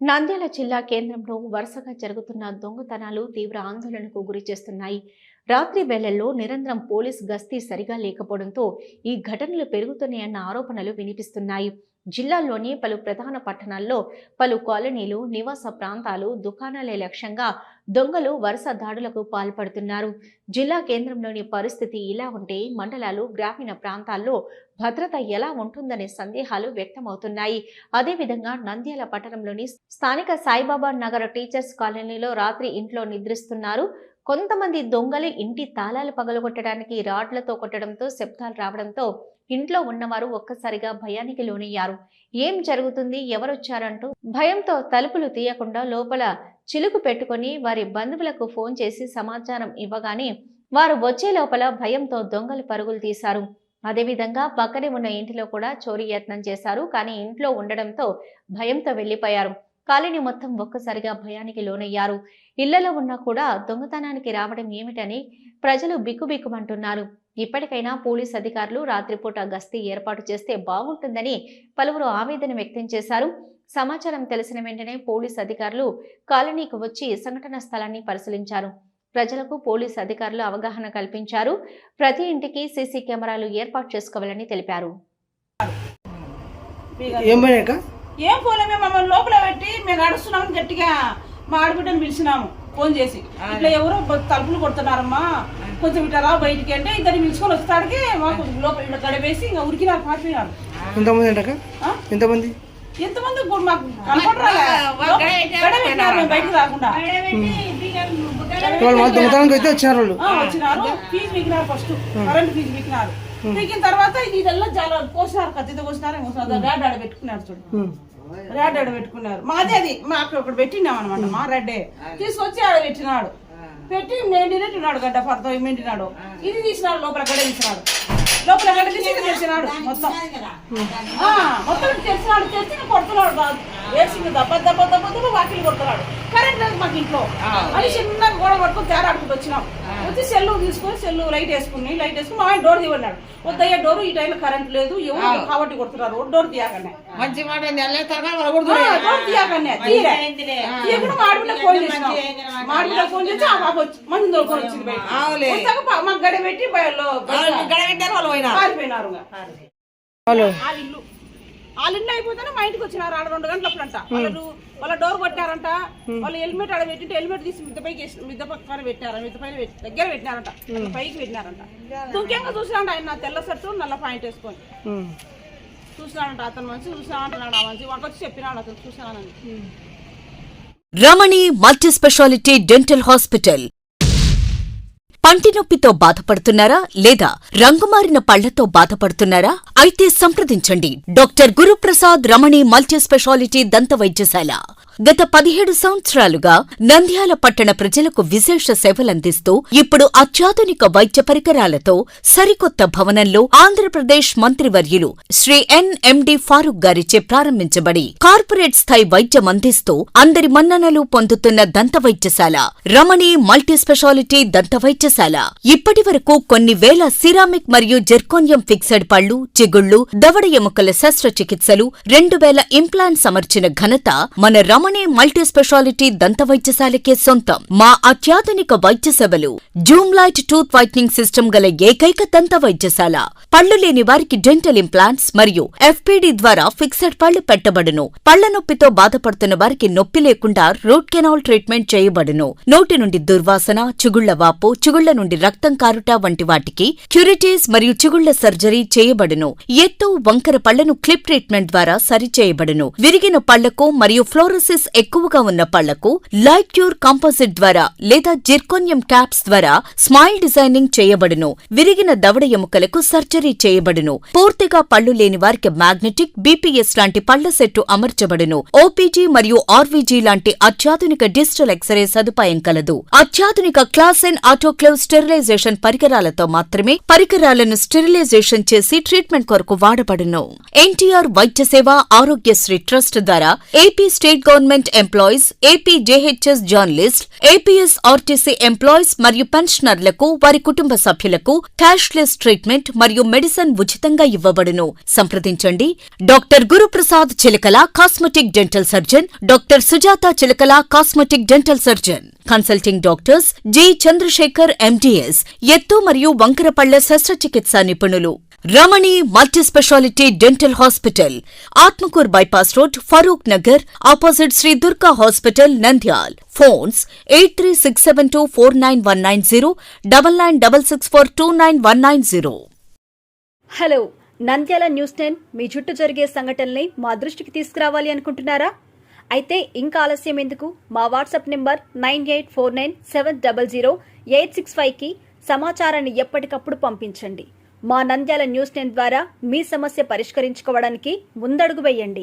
నంద్యాల జిల్లా కేంద్రంలో వరుసగా జరుగుతున్న దొంగతనాలు తీవ్ర ఆందోళనకు గురిచేస్తున్నాయి. రాత్రి వేళల్లో నిరంతరం పోలీస్ గస్తీ సరిగా లేకపోవడంతో ఈ ఘటనలు పెరుగుతున్నాయన్న ఆరోపణలు వినిపిస్తున్నాయి. జిల్లాలోని పలు ప్రధాన పట్టణాల్లో పలు కాలనీలు, నివాస ప్రాంతాలు, దుకాణాలే లక్ష్యంగా దొంగలు వరుస దాడులకు పాల్పడుతున్నారు. జిల్లా కేంద్రంలోని పరిస్థితి ఇలా ఉంటే మండలాలు, గ్రామీణ ప్రాంతాల్లో భద్రత ఎలా ఉంటుందనే సందేహాలు వ్యక్తమవుతున్నాయి. అదేవిధంగా నంద్యాల పట్టణంలోని స్థానిక సాయిబాబా నగర్ టీచర్స్ కాలనీలో రాత్రి ఇంట్లో నిద్రిస్తున్నారు. కొంతమంది దొంగలు ఇంటి తాళాలు పగలగొట్టడానికి రాడ్లతో కొట్టడంతో శబ్దాలు రావడంతో ఇంట్లో ఉన్నవారు ఒక్కసారిగా భయానికి లోనయ్యారు. ఏం జరుగుతుంది, ఎవరొచ్చారంటూ భయంతో తలుపులు తీయకుండా లోపల చిలుకు పెట్టుకుని వారి బంధువులకు ఫోన్ చేసి సమాచారం ఇవ్వగానే వారు వచ్చే లోపల భయంతో దొంగలు పరుగులు తీశారు. అదేవిధంగా పక్కనే ఉన్న ఇంటిలో కూడా చోరీ యత్నం చేశారు. కానీ ఇంట్లో ఉండడంతో భయంతో వెళ్లిపోయారు. కాలనీ మొత్తం ఒక్కసారిగా భయానికి లోనయ్యారు. ఇళ్లలో ఉన్నా కూడా దొంగతనానికి రావడం ఏమిటని ప్రజలు బిక్కుబిక్కుమంటున్నారు. ఇప్పటికైనా పోలీస్ అధికారులు రాత్రిపూట గస్తీ ఏర్పాటు చేస్తే బాగుంటుందని పలువురు ఆవేదన వ్యక్తం చేశారు. సమాచారం తెలిసిన వెంటనే పోలీస్ అధికారులు కాలనీకి వచ్చి సంఘటన స్థలాన్ని పరిశీలించారు. ప్రజలకు పోలీస్ అధికారులు అవగాహన కల్పించారు. ప్రతి ఇంటికి సీసీ కెమెరాలు ఏర్పాటు చేసుకోవాలని తెలిపారు. ఏం పోలే, మేము మమ్మల్ని లోపల పెట్టి మేము నడుస్తున్నామని గట్టిగా మా ఆడబిడ్డను పిలిచినాము ఫోన్ చేసి, ఇట్లా ఎవరో తలుపులు కొడుతున్నారమ్మా, కొంచెం ఇట్లా రా బయటికి అంటే ఇద్దరిని పిలుచుకొని వస్తాడికి మాకు లోపల ఇట్లా గడవేసి ఇంకా ఉరికినారు, పారిపోయినారు. ఎంతమంది మాకు కనపడరాలే, బయటకు రాకుండా వచ్చినారు. ఫీజు మిగిలినారు, ఫస్ట్ కరెంట్ ఫీజు మిగిలినారు. పీకిన తర్వాత ఇదల్లా చాలా కోసినారు, కత్తితో కోసినారు. ర్యాడ్ ఆడ పెట్టుకున్నారు, చూడు ర్యాడ్ ఆడ పెట్టుకున్నారు. మాదే అది మాకు ఒకటి పెట్టినాం అనమాట. మా రెడ్డే తీసుకొచ్చి ఆడ పెట్టినాడు, పెట్టి మెండినట్టున్నాడు, గడ్డ పడతో మెండినాడు. ఇది తీసినాడు, లోపల గడ్డ తీసినాడు, లోపల గడ్డ తీసి తెచ్చినాడు. మొత్తం తెచ్చినాడు, తెచ్చి కొడుతున్నాడు. వేసింది దెబ్బ దెబ్బ దెబ్బ దెబ్బ వాకిలు కొడుతున్నాడు. కరెంట్ లేదు మాకు ఇంట్లో అని చిన్న గోడ పట్టుకుని తేరాడుకుంటూ వచ్చినాం. వచ్చి సెల్లు తీసుకొని సెల్లు లైట్ వేసుకుని మా ఆయన డోర్ తీయన్నాడు. వద్దయ్యా డోర్, ఈ టైంలో కరెంట్ లేదు, ఎవరు కాబట్టి కొడుతున్నారు, డోర్ తీయకనే మంచి మాట డోర్ తీయకనే తీయకుండా మాడిపిల్ల ఫోన్ చేసినాం. మాడిపిల్ల ఫోన్ చేసి ఆ పాప వచ్చి మంది దొరుకుని వచ్చింది బయట. మాకు గడ పెట్టి పారిపోయినారు. వాళ్ళ ఇల్లు అయిపోతేనే మా ఇంటికి వచ్చినారు. ఆడ 2 గంటలప్పుడంట వాళ్ళ డోర్ కొట్టారంట. వాళ్ళు హెల్మెట్ ఆడ పెట్టి హెల్మెట్ తీసి మిద్ద పక్కన పెట్టారు, మిద్ద పైన దగ్గర పెట్టినారంట, పైకి పెట్టినారంట. దుఃఖంగా చూసినాడు ఆయన, తెల్ల షర్టు నల్ల పాయింట్ వేసుకొని చూసినాడంట. అతను మంచి చూసినాడంటున్నాడు. ఆ మంచి వాటికి వచ్చి చెప్పినాడు అతను చూసినానని. రమణి మల్టీ స్పెషాలిటీ డెంటల్ హాస్పిటల్. పంటి నొప్పితో బాధపడుతున్నారా లేదా రంగుమారిన పళ్లతో బాధపడుతున్నారా? అయితే సంప్రదించండి డాక్టర్ గురుప్రసాద్ రమణి మల్టీ స్పెషాలిటీ దంత వైద్యశాల. గత 17 సంవత్సరాలుగా నంద్యాల పట్టణ ప్రజలకు విశేష సేవలందిస్తూ ఇప్పుడు అత్యాధునిక వైద్య పరికరాలతో సరికొత్త భవనంలో ఆంధ్రప్రదేశ్ మంత్రివర్యులు శ్రీ ఎన్ఎండి ఫారూక్ గారిచే ప్రారంభించబడి కార్పొరేట్ స్థాయి వైద్యం అందిస్తూ అందరి మన్ననలు పొందుతున్న దంత వైద్యశాల రమణి మల్టీ స్పెషాలిటీ దంత వైద్యశాల. ఇప్పటి వరకు కొన్ని వేల సిరామిక్ మరియు జెర్కోనియం ఫిక్సెడ్ పళ్లు, చిగుళ్లు, దవడ ఎముకల శస్త్రచికిత్సలు, 2000 ఇంప్లాంట్స్ అమర్చిన ఘనత మన రమణి మల్టీ స్పెషాలిటీ దంత వైద్యశాలకే సొంతం. మా అత్యాధునిక వైద్య సేవలు Zoom light tooth whitening system గల ఏకైక దంత వైద్యశాల. పళ్లు లేని వారికి డెంటల్ ఇంప్లాంట్స్ మరియు ఎఫ్పిడి ద్వారా ఫిక్సెడ్ పళ్లు పెట్టబడును. పళ్ల నొప్పితో బాధపడుతున్న వారికి నొప్పి లేకుండా రూట్ కెనాల్ ట్రీట్మెంట్ చేయబడును. నోటి నుండి దుర్వాసన, చిగుళ్ల వాపు, చిగుళ్ల నుండి రక్తం కారుట వంటి వాటికి క్యూరిటీస్ మరియు చిగుళ్ల సర్జరీ చేయబడును. ఎత్తు, వంకర పళ్లను క్లిప్ ట్రీట్మెంట్ ద్వారా సరిచేయబడును. విరిగిన పళ్లకు మరియు ఫ్లోరోసిస్ ఎక్కువగా ఉన్న పళ్లకు లైట్ క్యూర్ కాంపోజిట్ ద్వారా లేదా జిర్కోనియం క్యాప్స్ ద్వారా స్మైల్ డిజైనింగ్ చేయబడును. విరిగిన దవడ ఎముకలకు సర్జరీ చేయబడును. పూర్తిగా పళ్లు లేని వారికి మ్యాగ్నెటిక్, బీపీఎస్ లాంటి పళ్ల సెట్టు అమర్చబడును. ఓపీజీ మరియు ఆర్వీజీ లాంటి అత్యాధునిక డిజిటల్ ఎక్స్రే సదుపాయం కలదు. అత్యాధునిక క్లాస్ ఎన్ ఆటోక్లేవ్ స్టెరిలైజేషన్ పరికరాలతో మాత్రమే పరికరాలను స్టెరిలైజేషన్ చేసి ట్రీట్మెంట్ కొరకు వాడబడును. ఎన్టీఆర్ వైద్య సేవ ఆరోగ్యశ్రీ ట్రస్ట్ ద్వారా AP state government government employees, APJHS journalist, APSRTC employees మరియు పెన్షనర్లకు వారి కుటుంబ సభ్యులకు క్యాష్లెస్ ట్రీట్మెంట్ మరియు మెడిసిన్ ఉచితంగా ఇవ్వబడును. సంప్రదించండి doctor Guruprasad Chilakala, cosmetic dental surgeon, doctor Sujatha Chilakala, cosmetic dental surgeon. Consulting doctors G Chandrasekhar MDS, ఎత్తు మరియు వంకరపళ్ల శస్త్రచికిత్సా నిపుణులు. Ramani multi speciality dental hospital, Atmakur bypass road, Farooq Nagar, opposite Shri Durga hospital, Nandyal. Phones 8367249190, 9966429190. Hello, Nandyala news 10 మీ చుట్టూ జరిగే సంఘటనల్ని మా దృష్టికి తీసుకురావాలి అనుకుంటున్నారా? అయితే ఇంకా ఆలస్యం ఎందుకు? మా వాట్సాప్ నెంబర్ 9849700865కి సమాచారాన్ని ఎప్పటికప్పుడు పంపించండి. మా నంద్యాల న్యూస్ 10 ద్వారా మీ సమస్య పరిష్కరించుకోవడానికి ముందడుగు వేయండి.